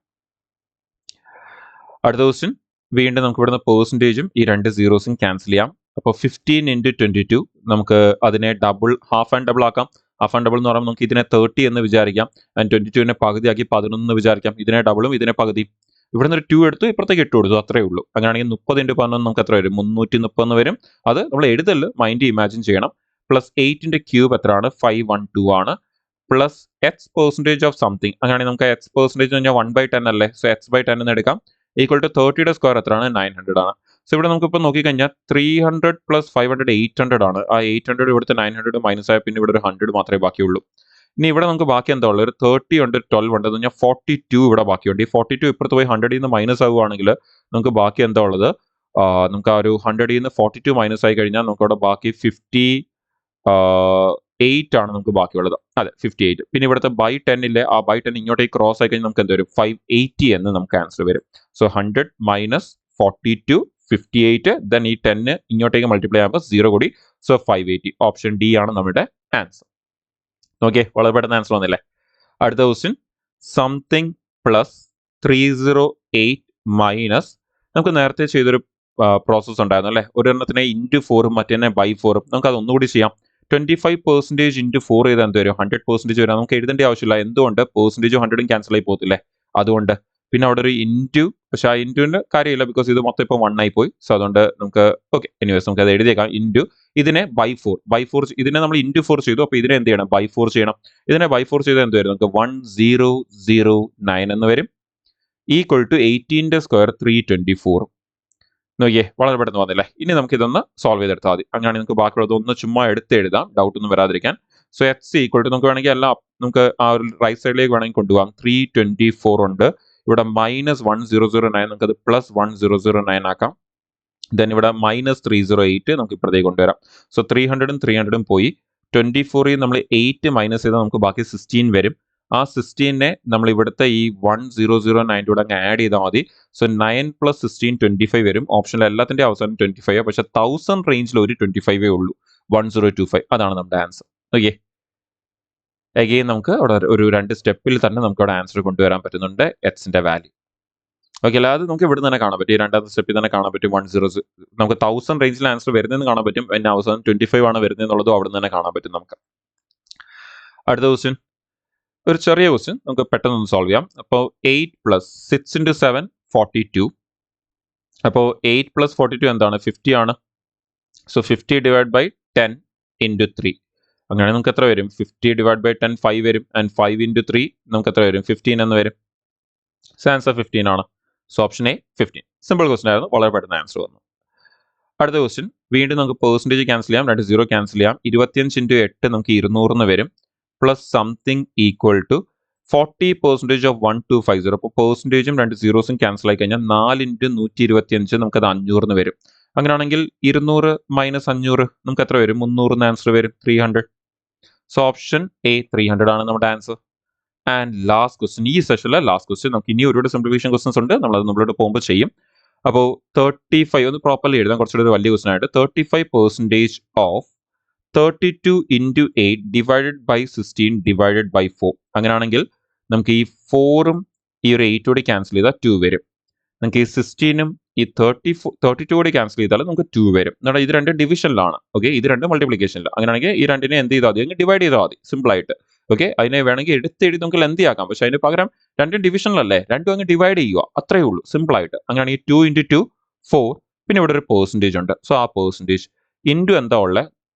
അടുത്ത ക്വസ്റ്റ്യൻ വീണ്ടും നമുക്ക് ഇവിടുന്ന് പെർസെൻറ്റേജും ഈ 2 സീറോസും ക്യാൻസൽ ചെയ്യാം. അപ്പോൾ 15 × 22 നമുക്ക് അതിനെ ഡബിൾ ഹാഫ് ആൻഡ് ഡബിൾ ആക്കാം. ഹാഫ് ആൻഡ് ഡബിൾ എന്ന് പറയുമ്പോൾ നമുക്ക് ഇതിനെ 30 എന്ന് വിചാരിക്കാം. ആൻഡ് 22നെ പകുതിയാക്കി 11 എന്ന് വിചാരിക്കാം. ഇതിനെ ഡബിളും ഇതിനെ പകുതി. ഇവിടുന്ന് ഒരു 2 എടുത്തു, ഇപ്പുറത്തേക്ക് 8 കൊടുത്തു, അത്രേ ഉള്ളൂ. അങ്ങനെയാണെങ്കിൽ 30 × 11 നമുക്ക് എത്ര വരും? 330 വരും. അത് നമ്മൾ എഴുതല് മൈൻഡ് ഇമാജിൻ ചെയ്യണം. പ്ലസ് 8ന്റെ ക്യൂബ് എത്രയാണ്? 512 ആണ്. Plus X percentage of something. അങ്ങനെയാണെങ്കിൽ നമുക്ക് എക്സ് പെർസെൻറ്റേജ് എന്ന് പറഞ്ഞാൽ 1/10 അല്ലേ? സോ x/10 എന്ന് എടുക്കാം. ഈക്വൽ ടു 30യുടെ സ്ക്വയർ എത്രയാണ്? 900 ആണ്. സോ ഇവിടെ നമുക്കിപ്പോൾ നോക്കിക്കഴിഞ്ഞാൽ 300 പ്ലസ് 500 800 ആണ്. ആ 800 ഇവിടുത്തെ 900 മൈനസ് ആയ പിന്നെ ഇവിടെ ഒരു 100 മാത്രമേ ബാക്കിയുള്ളൂ. ഇനി ഇവിടെ നമുക്ക് ബാക്കി എന്താ ഉള്ളത്? ഒരു 30 ഉണ്ട്, 12 ഉണ്ട്, എന്ന് പറഞ്ഞാൽ 42 ഇവിടെ ബാക്കിയുണ്ട്. ഈ 42 ഇപ്പുറത്ത് പോയി 100ൽ നിന്ന് മൈനസ് ആവുകയാണെങ്കിൽ നമുക്ക് ബാക്കി എന്താ ഉള്ളത്? നമുക്ക് ആ ഒരു 100ൽ നിന്ന് 42 മൈനസ് ആയി കഴിഞ്ഞാൽ നമുക്ക് അവിടെ ബാക്കി 58 ആണ് നമുക്ക് ബാക്കിയുള്ളത്. അതെ, 58. പിന്നെ ഇവിടുത്തെ ബൈ 10 ഇല്ലേ, ആ ബൈ 10 ഇങ്ങോട്ടേക്ക് ക്രോസ് ആയി കഴിഞ്ഞാൽ നമുക്ക് എന്ത് വരും? 580 എന്ന് നമുക്ക് ആൻസർ വരും. So 100 minus 42 58. ദെൻ ഈ 10 ഇങ്ങോട്ടേക്ക് മൾട്ടിപ്ലൈ ആകുമ്പോൾ 0 കൂടി. സോ 580. ഓപ്ഷൻ ഡി ആണ് നമ്മുടെ ആൻസർ. ഓക്കെ, വളരെ പെട്ടെന്ന് ആൻസർ വന്നില്ലേ? അടുത്ത ക്വസ്റ്റ്യൻ സംതിങ് പ്ലസ് 308 മൈനസ് നമുക്ക് നേരത്തെ ചെയ്തൊരു പ്രോസസ്സ് ഉണ്ടായിരുന്നു അല്ലേ? ഒരെണ്ണത്തിനെ ഇൻറ്റു 4ഉം മറ്റേ ബൈ 4ഉം. നമുക്ക് അത് ഒന്നുകൂടി ചെയ്യാം. 25% × 4 ചെയ്താൽ എന്ത് വരും? 100% വരാം. നമുക്ക് എഴുതേണ്ട ആവശ്യമില്ല. എന്തുകൊണ്ട്? പെർസെൻറ്റേജും 100ഉം ക്യാൻസൽ ആയി പോകത്തില്ലേ, അതുകൊണ്ട്. പിന്നെ അവിടെ ഒരു ഇൻറ്റു, പക്ഷേ ആ ഇൻറ്റുവിൻ്റെ കാര്യമില്ല, ബിക്കോസ് ഇത് മൊത്തം ഇപ്പോൾ 1 ആയി പോയി. സോ അതുകൊണ്ട് നമുക്ക് ഓക്കെ, എനിവേസ് നമുക്ക് അത് എഴുതിയേക്കാം. ഇൻറ്റു ഇതിനെ ബൈ 4 ഇതിനെ നമ്മൾ ഇൻറ്റു 4 ചെയ്തു. അപ്പോൾ ഇതിനെ എന്ത് ചെയ്യണം? ബൈ 4 ചെയ്യണം. ഇതിനെ ബൈ 4 ചെയ്താൽ എന്ത് വരും? നമുക്ക് 1009 എന്ന് വരും. ഈക്വൽ ടു 18ന്റെ സ്ക്വയർ 324. നോക്കിയേ, വളരെ പെട്ടെന്ന് വന്നില്ലേ? ഇനി നമുക്ക് ഇതൊന്ന് സോൾവ് ചെയ്തെടുത്താൽ മതി. അങ്ങനെയാണെങ്കിൽ നമുക്ക് ബാക്കിയുള്ളത് ഒന്ന് ചുമ്മാ എടുത്ത് എഴുതാം, ഡൗട്ട് ഒന്നും വരാതിരിക്കാൻ. സോ എക്സ് ഈക്വൽ ടു നമുക്ക് വേണമെങ്കിൽ എല്ലാം നമുക്ക് ആ ഒരു റൈറ്റ് സൈഡിലേക്ക് വേണമെങ്കിൽ കൊണ്ടുപോകാം. 324 ഉണ്ട്. ഇവിടെ മൈനസ് 1009 നമുക്കത് പ്ലസ് 1009 ആക്കാം. ദെൻ ഇവിടെ മൈനസ് 308 നമുക്ക് ഇപ്പുറത്തേക്ക് കൊണ്ടുവരാം. സോ 300ഉം 300ഉം പോയി. 24ൽ നമ്മൾ 8 മൈനസ് ചെയ്താൽ നമുക്ക് ബാക്കി 16 വരും. ആ 16നെ നമ്മൾ ഇവിടുത്തെ ഈ 1009 കൂടെ അങ്ങ് ആഡ് ചെയ്താൽ മതി. സോ 9 + 16 25 വരും. ഓപ്ഷനിൽ എല്ലാത്തിൻ്റെ അവസാനം 25, പക്ഷേ 1000 റേഞ്ചിൽ ഒരു 25 ഉള്ളൂ. 1025 അതാണ് നമ്മുടെ ആൻസർ. ഓക്കെ, അഗെയിൻ നമുക്ക് അവിടെ ഒരു 2 സ്റ്റെപ്പിൽ തന്നെ നമുക്ക് അവിടെ ആൻസർ കൊണ്ടുവരാൻ പറ്റുന്നുണ്ട് എക്സിന്റെ വാല്യൂ. ഓക്കെ, അല്ലാതെ നമുക്ക് ഇവിടെ തന്നെ കാണാൻ പറ്റും. ഈ രണ്ടാമത്തെ സ്റ്റെപ്പിൽ തന്നെ കാണാൻ പറ്റും. 100 നമുക്ക് 1000 റേഞ്ചിൽ ആൻസർ വരുന്നതെന്ന് കാണാൻ പറ്റും. പിന്നെ അവസാനം 25 ആണ് വരുന്നത് എന്നുള്ളതും അവിടെ നിന്ന് തന്നെ കാണാൻ പറ്റും നമുക്ക്. അടുത്ത ക്വസ്റ്റ്യൻ ഒരു ചെറിയ ക്വസ്റ്റ്യൻ, നമുക്ക് പെട്ടെന്ന് സോൾവ് ചെയ്യാം. അപ്പോൾ 8 + 6 × 7 42. അപ്പോൾ 8 + 42 എന്താണ്? 50 ആണ്. സോ 50 / 10 × 3. അങ്ങനെ നമുക്ക് എത്ര വരും? 50 / 10 5 വരും. ആൻഡ് 5 × 3 നമുക്ക് എത്ര വരും? 15 എന്ന് വരും. സോ ആൻസർ 15 ആണ്. So option A 15. Simple question ആയിരുന്നു, വളരെ പെട്ടെന്ന് ആൻസർ വന്നു. അടുത്ത ക്വസ്റ്റ്യൻ വീണ്ടും നമുക്ക് പെർസെൻറ്റേജ് ക്യാൻസൽ ചെയ്യാം, 2 0 ക്യാൻസൽ ചെയ്യാം. 25 × 8 നമുക്ക് 200 വരും. Plus something equal to 40% of 1250. അപ്പോൾ പെർസെൻറ്റേജും 2 സീറോസും ക്യാൻസൽ ആയി കഴിഞ്ഞാൽ 4 × 125 നമുക്കത് 500 വരും. അങ്ങനെയാണെങ്കിൽ 200 മൈനസ് 500 നമുക്ക് എത്ര വരും? 300 ആൻസർ വരും, 300. സോ ഓപ്ഷൻ എ 300 ആണ് നമ്മുടെ ആൻസർ. ആൻഡ് ലാസ്റ്റ് ക്വസ്റ്റ്യൻ, ഈ സെഷനിലെ ലാസ്റ്റ് ക്വസ്റ്റ്യൻ, നമുക്ക് ഇനി ഒരുപാട് സിംപ്ലിഫിക്കേഷൻ ക്വസ്റ്റൻസ് ഉണ്ട്, നമ്മളത് മുമ്പോട്ട് പോകുമ്പോൾ ചെയ്യും. അപ്പോൾ 35 ഒന്ന് പ്രോപ്പർലി എഴുതാം, കുറച്ചുകൂടി ഒരു വലിയ ക്വസ്റ്റൻ ആയിട്ട്. 35% of 32 × 8 divided by 16 divided by 4. അങ്ങനെയാണെങ്കിൽ നമുക്ക് ഈ 4ഉം ഈ ഒരു 8 കൂടി ക്യാൻസൽ ചെയ്താൽ 2 വരും. നമുക്ക് ഈ 16ഉം ഈ 32 കൂടി ക്യാൻസൽ ചെയ്താൽ നമുക്ക് 2 വരും. എന്നാൽ ഇത് രണ്ട് ഡിവിഷനിലാണ്, ഓക്കെ, ഇത് രണ്ട് മൾട്ടിപ്ലിക്കേഷനിലാണ്. അങ്ങനെയാണെങ്കിൽ ഈ രണ്ടിനെ എന്ത് ചെയ്താൽ മതി? അങ്ങ് ഡിവൈഡ് ചെയ്താൽ മതി, സിമ്പിൾ ആയിട്ട്. ഓക്കെ, അതിനെ വേണമെങ്കിൽ എടുത്തെഴുതി നമുക്ക് ലെന്തി ആക്കാം, പക്ഷെ അതിന് പകരം രണ്ടും ഡിവിഷനിലല്ലേ, രണ്ടും അങ്ങ് ഡിവൈഡ് ചെയ്യുക, അത്രയേ ഉള്ളൂ, സിമ്പിൾ ആയിട്ട്. അങ്ങനെയാണെങ്കിൽ 2 × 2 4, പിന്നെ ഇവിടെ ഒരു പെർസെൻറ്റേജ് ഉണ്ട്. സോ ആ പെർസെൻറ്റേജ് ഇൻറ്റു എന്താ ഉള്ളത്?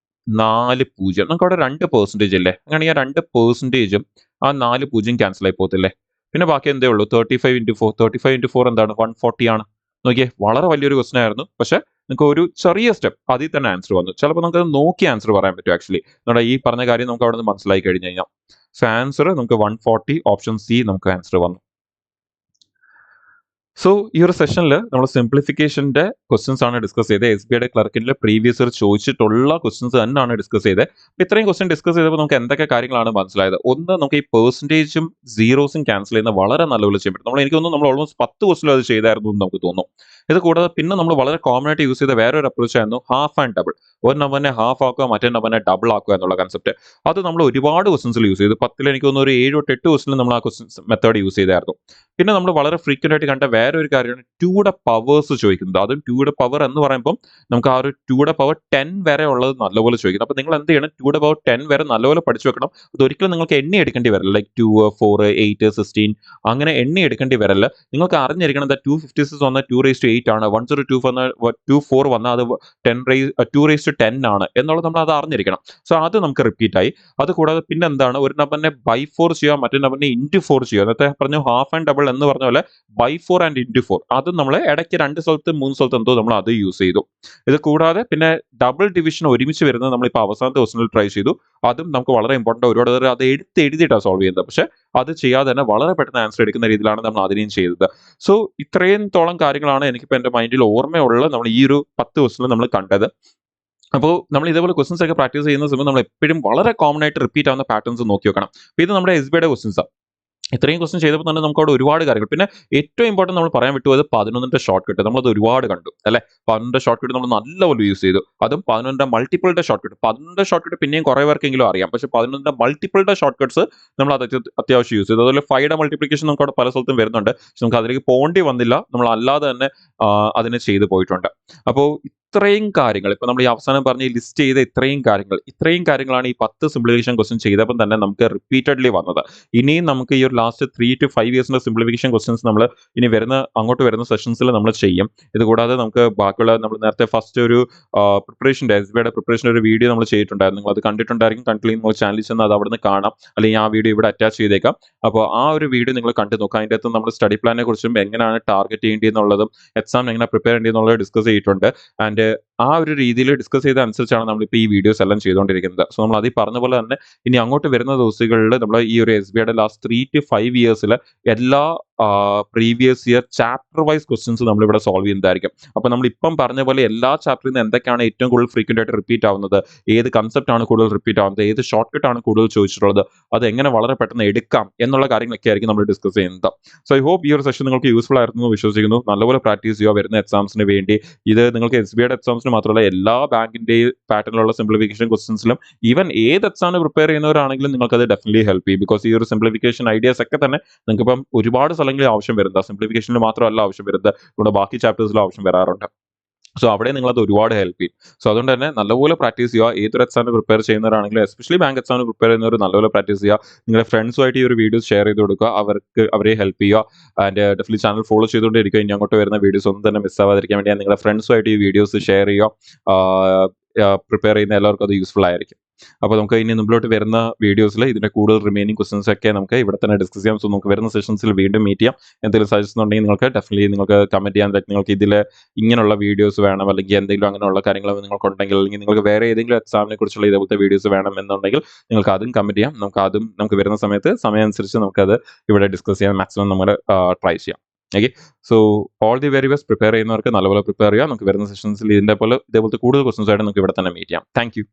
4 0. നമുക്ക് അവിടെ 2% അല്ലേ, അങ്ങനെയാണെങ്കിൽ ആ 2%ഉം ആ 4 0 ക്യാൻസൽ ആയി പോകത്തില്ലേ. പിന്നെ ബാക്കി എന്തേ ഉള്ളൂ? 35 × 4. 35 × 4 എന്താണ്? 140 ആണ്. നോക്കിയേ, വളരെ വലിയൊരു ക്വസ്റ്റൻ ആയിരുന്നു, പക്ഷെ നിങ്ങൾക്ക് ഒരു ചെറിയ സ്റ്റെപ്പ് അതിൽ തന്നെ ആൻസർ വന്നു. ചിലപ്പോൾ നമുക്ക് നോക്കി ആൻസർ പറയാൻ പറ്റും. ആക്ച്വലി നമ്മുടെ ഈ പറഞ്ഞ കാര്യം നമുക്ക് അവിടെ നിന്ന് മനസ്സിലായി കഴിഞ്ഞ് കഴിഞ്ഞാൽ സോ ആൻസർ നമുക്ക് 140, ഓപ്ഷൻ സി നമുക്ക് ആൻസർ വന്നു. സോ ഈ ഒരു സെഷനിൽ നമ്മൾ സിംപ്ലിഫിക്കേഷന്റെ ക്വസ്റ്റൻസ് ആണ് ഡിസ്കസ് ചെയ്തത്. എസ് ബി ഐയുടെ ക്ലർക്കിന്റെ പ്രീവിയസ് ഇയർ ചോദിച്ചിട്ടുള്ള ക്വസ്റ്റൻസ് തന്നെയാണ് ഡിസ്കസ് ചെയ്തത്. ഇത്രയും ക്വസ്റ്റൻ ഡിസ്കസ് ചെയ്തപ്പോൾ നമുക്ക് എന്തൊക്കെ കാര്യങ്ങളാണ് മനസ്സിലായത്? ഒന്ന്, നമുക്ക് ഈ പെർസെൻറ്റേജും സീറോസും ക്യാൻസൽ ചെയ്യുന്ന വളരെ നല്ലപോലെ ചെയ്യാൻ പറ്റും. എനിക്ക് തോന്നുന്നു നമ്മൾ ഓൾമോസ്റ്റ് 10 ക്വസ്റ്റിൽ അത് ചെയ്തായിരുന്നു എന്ന് നമുക്ക് തോന്നുന്നു. ഇത് കൂടാതെ പിന്നെ നമ്മൾ വളരെ കോമൺ ആയിട്ട് യൂസ് ചെയ്ത വേറൊരു അപ്രോച്ച് ആയിരുന്നു ഹാഫ് ആൻഡ് ഡബിൾ. ഒരു നമ്പറിനെ ഹാഫ് ആക്കുക, മറ്റേ നമ്പറിനെ ഡബിൾ ആക്കുക എന്നുള്ള കൺസെപ്റ്റ്. അത് നമ്മൾ ഒരുപാട് ക്വസ്റ്റൻസിൽ യൂസ് ചെയ്തു. 10 എനിക്ക് തോന്നുന്നു ഒരു 7 8 ക്വസ്റ്റിൽ നമ്മൾ ആ ക്വസ്റ്റൻസ് മെത്തേഡ് യൂസ് ചെയ്തായിരുന്നു. പിന്നെ നമ്മൾ വളരെ ഫ്രീക്വന്റ് ആയിട്ട് കണ്ട വേറൊരു കാര്യമാണ് 2യുടെ പവേഴ്സ് ചോദിക്കുന്നത്. അതും 2യുടെ പവർ എന്ന് പറയുമ്പോൾ നമുക്ക് ആ ഒരു 2യുടെ പവർ 10 വരെ ഉള്ളത് നല്ലപോലെ ചോദിക്കുന്നത്. അപ്പോൾ നിങ്ങൾ എന്ത് ചെയ്യണം? 2യുടെ പവർ 10 വരെ നല്ലപോലെ പഠിച്ചു വെക്കണം. അതൊരിക്കലും നിങ്ങൾക്ക് എണ്ണി എടുക്കേണ്ടി വരില്ല. ലൈക്ക് 2 4 8 16 അങ്ങനെ എണ്ണി എടുക്കേണ്ടി വരില്ല. നിങ്ങൾക്ക് അറിഞ്ഞിരിക്കണം 256 വന്ന 2⁸ ആണ്, 1024 വന്ന 24 വന്നാൽ അത് 2�10 ആണ് എന്നുള്ളത് നമ്മൾ അത് അറിഞ്ഞിരിക്കണം. സോ അത് നമുക്ക് റിപ്പീറ്റ് ആയി. അത് കൂടാതെ പിന്നെ എന്താണ്? ഒരു നമ്പറിനെ ബൈ 4 ചെയ്യുക, മറ്റേ നമ്പറിനെ ഇൻറ്റു 4 ചെയ്യുക. നേരത്തെ പറഞ്ഞു ഹാഫ് ആൻഡ് ഡബിൾ എന്ന് പറഞ്ഞ പോലെ ബൈ 4 ആൻഡ് ഇൻറ്റു 4. അത് നമ്മൾ ഇടയ്ക്ക് 2 സ്ഥലത്ത് 3 സ്ഥലത്ത് എന്തോ നമ്മൾ അത് യൂസ് ചെയ്തു. ഇത് കൂടാതെ പിന്നെ ഡബിൾ ഡിവിഷൻ ഒരുമിച്ച് വരുന്നത് നമ്മളിപ്പോൾ അവസാനത്തെ ക്വസ്റ്റനിൽ ട്രൈ ചെയ്തു. അതും നമുക്ക് വളരെ ഇമ്പോർട്ടൻ്റ്, ഒരുപാട് പേര് അത് എഴുതിയിട്ടാണ് സോൾവ് ചെയ്യുന്നത്. പക്ഷേ അത് ചെയ്യാതെ തന്നെ വളരെ പെട്ടെന്ന് ആൻസർ എടുക്കുന്ന രീതിയിലാണ് നമ്മൾ അതിനെയും ചെയ്തത്. സോ ഇത്രയും കാര്യങ്ങളാണ് എനിക്കിപ്പോൾ എൻ്റെ മൈൻഡിൽ ഓർമ്മയുള്ള നമ്മൾ ഈ ഒരു 10 ക്വസ്റ്റനിൽ നമ്മൾ കണ്ടത്. അപ്പോൾ നമ്മൾ ഇതേപോലെ ക്വസ്റ്റൻസ് ഒക്കെ പ്രാക്ടീസ് ചെയ്യുന്ന സമയത്ത് നമ്മൾ എപ്പോഴും വളരെ കോമൺ ആയിട്ട് റിപ്പീറ്റ് ആവുന്ന പാറ്റേൺസ് നോക്കി വെക്കണം. അപ്പോൾ ഇത് നമ്മുടെ എസ് ബിയുടെ ക്വസ്റ്റൻസാണ്. ഇത്രയും ക്വസ്റ്റൻ ചെയ്തപ്പോൾ തന്നെ നമുക്ക് അവിടെ ഒരുപാട് കാര്യങ്ങൾ. പിന്നെ ഏറ്റവും ഇമ്പോർട്ടൻറ്റ് നമ്മൾ പറയാൻ വിട്ടുപോയത് 11ന്റെ ഷോർട്ട് കട്ട്. നമ്മളത് ഒരുപാട് കണ്ടു അല്ലേ. 11ന്റെ ഷോർട്ട് കട്ട് നമ്മൾ നല്ലപോലെ യൂസ് ചെയ്തു. അതും 11ന്റെ മൾട്ടിപ്പിളിന്റെ ഷോർട്ട് കട്ട്. 11ന്റെ ഷോർട്ട് കട്ട് പിന്നെയും കുറേ പേർക്കെങ്കിലും അറിയാം, പക്ഷേ 11ന്റെ മൾട്ടിപ്പിളിന്റെ ഷോർട്ട് കട്ട്സ് നമ്മൾ അത് അത്യാവശ്യം യൂസ് ചെയ്തു. അതുപോലെ 5യുടെ മൾട്ടിപ്ലിക്കേഷൻ നമുക്ക് അവിടെ പല സ്ഥലത്തും വരുന്നുണ്ട്, പക്ഷെ നമുക്ക് അതിലേക്ക് പോകേണ്ടി വന്നില്ല. നമ്മൾ അല്ലാതെ തന്നെ അതിനെ ചെയ്തു പോയിട്ടുണ്ട്. അപ്പോൾ ഇത്രയും കാര്യങ്ങൾ ഇപ്പോൾ നമ്മൾ ഈ അവസാനം പറഞ്ഞ് ലിസ്റ്റ് ചെയ്ത ഇത്രയും കാര്യങ്ങളാണ് ഈ 10 സിംപ്ലിഫിക്കേഷൻ ക്വസ്റ്റ്യൻ ചെയ്തപ്പോൾ തന്നെ നമുക്ക് റിപ്പീറ്റഡ്ലി വന്നത്. ഇനിയും നമുക്ക് ഈ ഒരു ലാസ്റ്റ് 3 to 5 ഇയേഴ്സിന്റെ സിംപ്ലിഫിക്കേഷൻ ക്വസ്റ്റ്യൻസ് നമ്മൾ ഇനി അങ്ങോട്ട് വരുന്ന സെഷൻസിൽ നമ്മൾ ചെയ്യും. ഇത് കൂടാതെ നമുക്ക് ബാക്കിയുള്ള നമ്മൾ നേരത്തെ ഫസ്റ്റ് ഒരു പ്രിപ്പറേഷൻ്റെ എസ് ബിയുടെ പ്രിപ്പറേഷൻ ഒരു വീഡിയോ നമ്മൾ ചെയ്തിട്ടുണ്ടായിരുന്നു. നിങ്ങൾ അത് കണ്ടിട്ടുണ്ടായിരിക്കും. കണ്ടില്ലെങ്കിൽ നമ്മൾ ചാനലിൽ ചെന്ന് അത് അവിടെ നിന്ന് കാണാം, അല്ലെങ്കിൽ ആ വീഡിയോ ഇവിടെ അറ്റാച്ച് ചെയ്തേക്കാം. അപ്പോൾ ആ ഒരു വീഡിയോ നിങ്ങൾ കണ്ടു നോക്കാം. അതിൻ്റെ അകത്ത് നമ്മൾ സ്റ്റഡി പ്ലാനെ കുറിച്ചും എങ്ങനെയാണ് ടാർഗറ്റ് ചെയ്യേണ്ടതെന്നുള്ളതും എക്സാം എങ്ങനെ പ്രിപ്പയർ ചെയ്യേണ്ടതെന്നുള്ളത് ഡിസ്കസ് ചെയ്തിട്ടുണ്ട്. ആൻഡ് ആ ഒരു രീതിയിൽ ഡിസ്കസ് ചെയ്ത അനുസരിച്ചാണ് നമ്മളിപ്പോൾ ഈ വീഡിയോസ് എല്ലാം ചെയ്തുകൊണ്ടിരിക്കുന്നത്. സോ നമ്മൾ അതിൽ പറഞ്ഞ പോലെ തന്നെ ഇനി അങ്ങോട്ട് വരുന്ന ദിവസങ്ങളിൽ നമ്മൾ ഈ ഒരു എസ് ബിയുടെ ലാസ്റ്റ് 3 to 5 ഇയേഴ്സിൽ എല്ലാ previous year chapter wise questions നമ്മളിവിടെ സോൾവ് ചെയ്യുന്നതായിരിക്കും. അപ്പോൾ നമ്മളിപ്പം പറഞ്ഞ പോലെ എല്ലാ ചാപ്റ്ററിൽ നിന്ന് എന്തൊക്കെയാണ് ഏറ്റവും കൂടുതൽ ഫ്രീക്വന്റ് ആയിട്ട് റിപ്പീറ്റ് ആവുന്നത്, ഏത് കൺസെപ്റ്റ് ആണ് കൂടുതൽ റിപ്പീറ്റ് ആവുന്നത്, ഏത് ഷോർട്ട് കട്ട് ആണ് കൂടുതൽ ചോദിച്ചിട്ടുള്ളത്, അത് എങ്ങനെ വളരെ പെട്ടെന്ന് എടുക്കാം എന്നുള്ള കാര്യങ്ങളൊക്കെ ആയിരിക്കും നമ്മൾ ഡിസ്കസ് ചെയ്യുന്നത്. സോ ഐ ഹോപ്പ് ഈ ഒരു സെഷൻ നിങ്ങൾക്ക് യൂസ്ഫുൾ ആയിരുന്നു വിശ്വസിക്കുന്നു. നല്ലപോലെ പ്രാക്ടീസ് ചെയ്യുക വരുന്ന എക്സാംസിന് വേണ്ടി. ഇത് നിങ്ങൾക്ക് എസ് ബിയുടെ എക്സാംസിന് മാത്രമല്ല എല്ലാ ബാങ്കിന്റെയും പാറ്റേണിലുള്ള സിംപ്ലിഫിക്കേഷൻ ക്വസ്റ്റൻസിലും ഈവൻ ഏത് എക്സാമിന് പ്രിപ്പയർ ചെയ്യുന്നവരാണെങ്കിലും നിങ്ങൾക്ക് അത് ഡെഫിനറ്റ്ലി ഹെൽപ്പ് ചെയ്യും. ബിക്കോസ് ഈ ഒരു സിംപ്ലിഫിക്കേഷൻ ഐഡിയാസ് ഒക്കെ തന്നെ നിങ്ങൾക്ക് ഇപ്പം ഒരുപാട് സ്ഥലങ്ങളിൽ ആവശ്യം വരുന്നത്, സിംപ്ലിഫിക്കേഷനിൽ മാത്രമല്ല ആവശ്യം വരുന്നത്, നമ്മുടെ ബാക്കി ചാപ്റ്റേഴ്സിലും ആവശ്യം വരാറുണ്ട്. സോ അവിടെ നിങ്ങളത് ഒരുപാട് ഹെൽപ്പ് ചെയ്യും. സോ അതുകൊണ്ട് തന്നെ നല്ലപോലെ പ്രാക്ടീസ് ചെയ്യുക. ഏതൊരു എക്സാമിന് പ്രിപ്പയർ ചെയ്യുന്നവരാണെങ്കിലും എസ്പെഷ്യലി ബാങ്ക് എക്സാമിന് പ്രിപ്പയർ ചെയ്യുന്നവർ നല്ലപോലെ പ്രാക്ടീസ് ചെയ്യുക. നിങ്ങളുടെ ഫ്രണ്ട്സുമായിട്ട് ഈ ഒരു വീഡിയോസ് ഷെയർ ചെയ്ത് കൊടുക്കുക, അവരെ ഹെൽപ്പ് ചെയ്യുക. ആൻഡ് ഡെഫിനറ്റ്ലി ചാനൽ ഫോളോ ചെയ്തുകൊണ്ടിരിക്കുക. ഇനി അങ്ങോട്ട് വരുന്ന വീഡിയോസ് ഒന്നും തന്നെ മിസ്സാവാതിരിക്കാൻ വേണ്ടി നിങ്ങളുടെ ഫ്രണ്ട്സുമായിട്ട് ഈ വീഡിയോസ് ഷെയർ ചെയ്യുക. പ്രിപ്പയർ ചെയ്യുന്ന എല്ലാവർക്കും അത് യൂസ്ഫുൾ ആയിരിക്കും. അപ്പോൾ നമുക്ക് ഇനി മുമ്പിലോട്ട് വരുന്ന വീഡിയോസിൽ ഇതിൻ്റെ കൂടുതൽ റിമൈനിങ് ക്വസ്റ്റൻസ് ഒക്കെ നമുക്ക് ഇവിടെ തന്നെ ഡിസ്കസ് ചെയ്യാം. സോ നമുക്ക് വരുന്ന സെഷൻസിൽ വീണ്ടും മീറ്റ് ചെയ്യാം. എന്തെങ്കിലും സജഷൻ ഉണ്ടെങ്കിൽ നിങ്ങൾക്ക് ഡെഫിനറ്റ്ലി നിങ്ങൾക്ക് കമൻറ്റ് ചെയ്യാൻ. ലൈക്ക് നിങ്ങൾക്ക് ഇതിൽ ഇങ്ങനെയുള്ള വീഡിയോസ് വേണം, അല്ലെങ്കിൽ എന്തെങ്കിലും അങ്ങനെയുള്ള കാര്യങ്ങൾ നിങ്ങൾക്കുണ്ടെങ്കിൽ, അല്ലെങ്കിൽ നിങ്ങൾക്ക് വേറെ ഏതെങ്കിലും എക്സാമിനെ കുറിച്ചുള്ള ഇതേപോലത്തെ വീഡിയോസ് വേണം എന്നുണ്ടെങ്കിൽ നിങ്ങൾക്ക് അതും കമൻറ്റ് ചെയ്യാം. നമുക്ക് വരുന്ന സമയത്ത് സമയമനുസരിച്ച് നമുക്കത് ഇവിടെ ഡിസ്കസ് ചെയ്യാൻ മാക്സിമം നമ്മൾ ട്രൈ ചെയ്യാം. Okay, so all the very best. Prepare ചെയ്യുന്നവർക്ക് നല്ലപോലെ പ്രിപ്പയർ ചെയ്യാം. നമുക്ക് വരുന്ന സെഷൻസിൽ ഇതേപോലത്തെ കൂടുതൽ ക്വസ്റ്റൻസ് ആയിട്ട് നമുക്ക് ഇവിടെ തന്നെ മീറ്റ് ചെയ്യാം. Thank you.